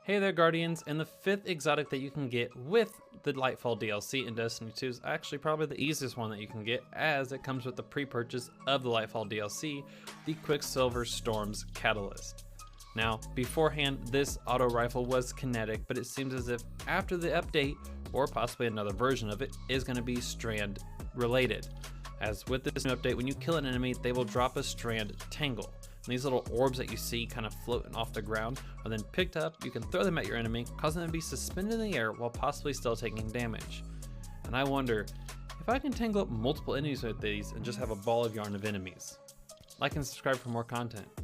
Hey there Guardians, and the 5th exotic that you can get with the Lightfall DLC in Destiny 2 is actually probably the easiest one that you can get, as it comes with the pre-purchase of the Lightfall DLC, the Quicksilver Storm's Catalyst. Now, beforehand, this auto rifle was kinetic, but it seems as if after the update, or possibly another version of it, is going to be strand related. As with this new update, when you kill an enemy, they will drop a strand tangle. And these little orbs that you see kind of floating off the ground are then picked up. You can throw them at your enemy, causing them to be suspended in the air while possibly still taking damage. And I wonder if I can tangle up multiple enemies with these and just have a ball of yarn of enemies. Like and subscribe for more content.